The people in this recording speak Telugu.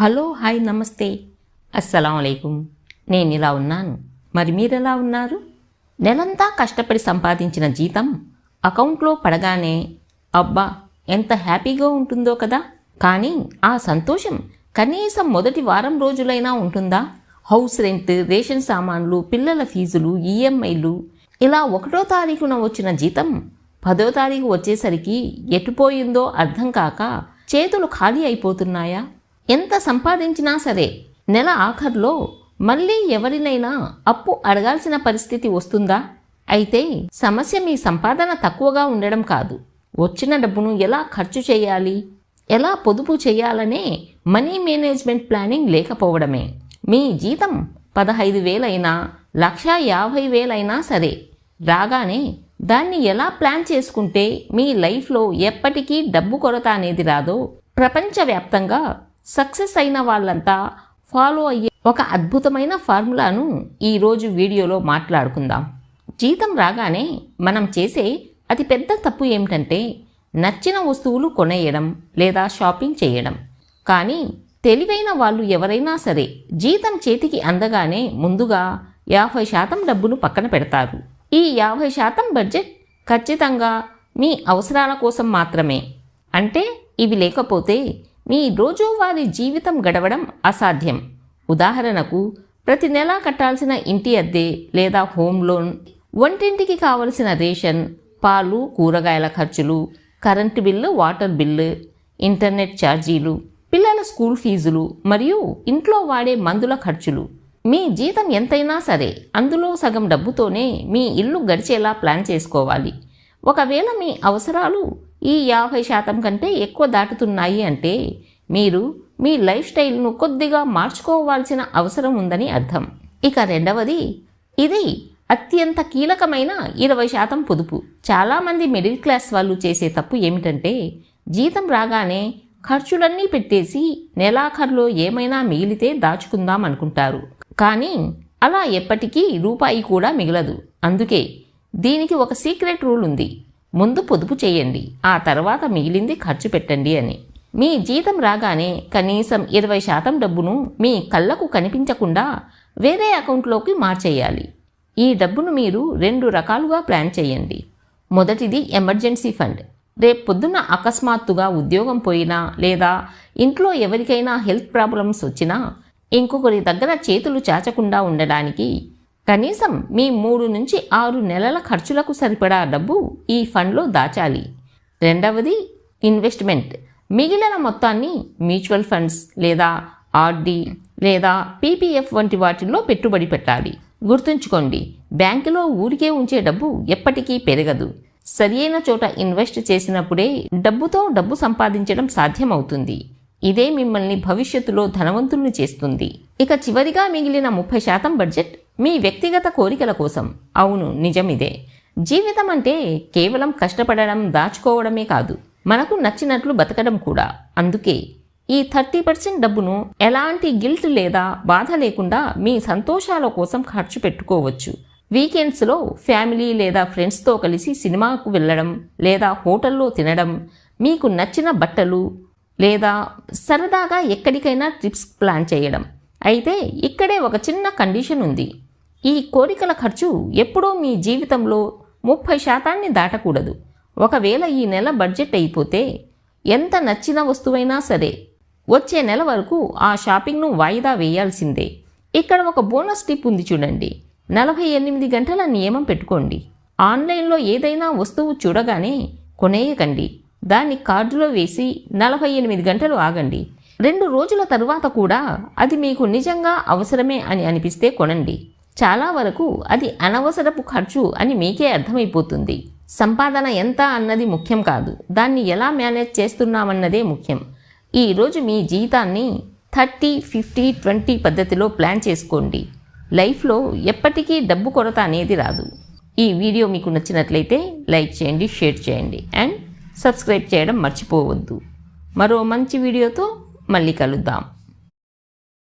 హలో హాయ్ నమస్తే అస్సలాముఅలైకుం. నేను ఇలా ఉన్నాను, మరి మీరెలా ఉన్నారు? నెలంతా కష్టపడి సంపాదించిన జీతం అకౌంట్లో పడగానే అబ్బా ఎంత హ్యాపీగా ఉంటుందో కదా. కానీ ఆ సంతోషం కనీసం మొదటి వారం రోజులైనా ఉంటుందా? హౌస్ రెంట్, రేషన్ సామాన్లు, పిల్లల ఫీజులు, ఈఎంఐలు, ఇలా 1వ తారీఖున వచ్చిన జీతం 10వ తారీఖు వచ్చేసరికి ఎటుపోయిందో అర్థం కాక చేతులు ఖాళీ అయిపోతున్నాయా? ఎంత సంపాదించినా సరే నెల ఆఖర్లో మళ్ళీ ఎవరినైనా అప్పు అడగాల్సిన పరిస్థితి వస్తుందా? అయితే సమస్య మీ సంపాదన తక్కువగా ఉండడం కాదు, వచ్చిన డబ్బును ఎలా ఖర్చు చేయాలి, ఎలా పొదుపు చేయాలనే మనీ మేనేజ్మెంట్ ప్లానింగ్ లేకపోవడమే. మీ జీతం 15,000 అయినా 1,50,000 అయినా సరే రాగానే దాన్ని ఎలా ప్లాన్ చేసుకుంటే మీ లైఫ్లో ఎప్పటికీ డబ్బు కొరత అనేది రాదో ప్రపంచవ్యాప్తంగా సక్సెస్ అయిన వాళ్ళంతా ఫాలో అయ్యే ఒక అద్భుతమైన ఫార్ములాను ఈరోజు వీడియోలో మాట్లాడుకుందాం. జీతం రాగానే మనం చేసే అతిపెద్ద తప్పు ఏమిటంటే నచ్చిన వస్తువులు కొనేయడం లేదా షాపింగ్ చేయడం. కానీ తెలివైన వాళ్ళు ఎవరైనా సరే జీతం చేతికి అందగానే ముందుగా 50% డబ్బును పక్కన పెడతారు. ఈ 50% బడ్జెట్ ఖచ్చితంగా మీ అవసరాల కోసం మాత్రమే. అంటే ఇవి లేకపోతే మీ రోజువారీ జీవితం గడవడం అసాధ్యం. ఉదాహరణకు ప్రతి నెలా కట్టాల్సిన ఇంటి అద్దె లేదా హోమ్ లోన్, వంటింటికి కావలసిన రేషన్, పాలు, కూరగాయల ఖర్చులు, current bill, water bill, internet ఛార్జీలు, పిల్లల స్కూల్ ఫీజులు మరియు ఇంట్లో వాడే మందుల ఖర్చులు. మీ జీతం ఎంతైనా సరే అందులో సగం డబ్బుతోనే మీ ఇల్లు గడిచేలా ప్లాన్ చేసుకోవాలి. ఒకవేళ మీ అవసరాలు ఈ 50% కంటే ఎక్కువ దాటుతున్నాయి అంటే మీరు మీ లైఫ్ స్టైల్ను కొద్దిగా మార్చుకోవాల్సిన అవసరం ఉందని అర్థం. ఇక రెండవది, ఇది అత్యంత కీలకమైన 20% పొదుపు. చాలామంది మిడిల్ క్లాస్ వాళ్ళు చేసే తప్పు ఏమిటంటే జీతం రాగానే ఖర్చులన్నీ పెట్టేసి నెలాఖరులో ఏమైనా మిగిలితే దాచుకుందాం అనుకుంటారు. కానీ అలా ఎప్పటికీ రూపాయి కూడా మిగలదు. అందుకే దీనికి ఒక సీక్రెట్ రూల్ ఉంది: ముందు పొదుపు చేయండి, ఆ తర్వాత మిగిలింది ఖర్చు పెట్టండి అని. మీ జీతం రాగానే కనీసం 20% డబ్బును మీ కళ్ళకు కనిపించకుండా వేరే అకౌంట్లోకి మార్చేయాలి. ఈ డబ్బును మీరు 2 రకాలుగా ప్లాన్ చేయండి. మొదటిది ఎమర్జెన్సీ ఫండ్. రేపు పొద్దున్న అకస్మాత్తుగా ఉద్యోగం పోయినా లేదా ఇంట్లో ఎవరికైనా హెల్త్ ప్రాబ్లమ్స్ వచ్చినా ఇంకొకరి దగ్గర చేతులు చాచకుండా ఉండడానికి కనీసం మీ 3 నుంచి 6 నెలల ఖర్చులకు సరిపడా డబ్బు ఈ ఫండ్లో దాచాలి. రెండవది ఇన్వెస్ట్మెంట్. మిగిలిన మొత్తాన్ని మ్యూచువల్ ఫండ్స్ లేదా ఆర్డి లేదా పీపీఎఫ్ వంటి వాటిల్లో పెట్టుబడి పెట్టాలి. గుర్తుంచుకోండి, బ్యాంకులో ఊరికే ఉంచే డబ్బు ఎప్పటికీ పెరగదు. సరియైన చోట ఇన్వెస్ట్ చేసినప్పుడే డబ్బు సంపాదించడం సాధ్యమవుతుంది. ఇదే మిమ్మల్ని భవిష్యత్తులో ధనవంతుల్ని చేస్తుంది. ఇక చివరిగా మిగిలిన 30% బడ్జెట్ మీ వ్యక్తిగత కోరికల కోసం. అవును, నిజమిదే. జీవితం అంటే కేవలం కష్టపడడం, దాచుకోవడమే కాదు, మనకు నచ్చినట్లు బతకడం కూడా. అందుకే ఈ 30% డబ్బును ఎలాంటి గిల్ట్ లేదా బాధ లేకుండా మీ సంతోషాల కోసం ఖర్చు పెట్టుకోవచ్చు. వీకెండ్స్లో ఫ్యామిలీ లేదా ఫ్రెండ్స్తో కలిసి సినిమాకు వెళ్ళడం లేదా హోటల్లో తినడం, మీకు నచ్చిన బట్టలు లేదా సరదాగా ఎక్కడికైనా ట్రిప్స్ ప్లాన్ చేయడం. అయితే ఇక్కడే ఒక చిన్న కండిషన్ ఉంది: ఈ కోరికల ఖర్చు ఎప్పుడూ మీ జీవితంలో 30% దాటకూడదు. ఒకవేళ ఈ నెల బడ్జెట్ అయిపోతే ఎంత నచ్చిన వస్తువైనా సరే వచ్చే నెల వరకు ఆ షాపింగ్ను వాయిదా వేయాల్సిందే. ఇక్కడ ఒక బోనస్ టిప్ ఉంది చూడండి. 48 గంటల నియమం పెట్టుకోండి. ఆన్లైన్లో ఏదైనా వస్తువు చూడగానే కొనేయకండి. దాన్ని కార్డులో వేసి 48 గంటలు ఆగండి. 2 రోజుల తరువాత కూడా అది మీకు నిజంగా అవసరమే అని అనిపిస్తే కొనండి. చాలా వరకు అది అనవసరపు ఖర్చు అని మీకే అర్థమైపోతుంది. సంపాదన ఎంత అన్నది ముఖ్యం కాదు, దాన్ని ఎలా మేనేజ్ చేస్తున్నామన్నదే ముఖ్యం. ఈరోజు మీ జీవితాన్ని 30-50-20 పద్ధతిలో ప్లాన్ చేసుకోండి. లైఫ్లో ఎప్పటికీ డబ్బు కొరత అనేది రాదు. ఈ వీడియో మీకు నచ్చినట్లయితే లైక్ చేయండి, షేర్ చేయండి అండ్ సబ్స్క్రైబ్ చేయడం మర్చిపోవద్దు. మరో మంచి వీడియోతో మళ్ళీ కలుద్దాం.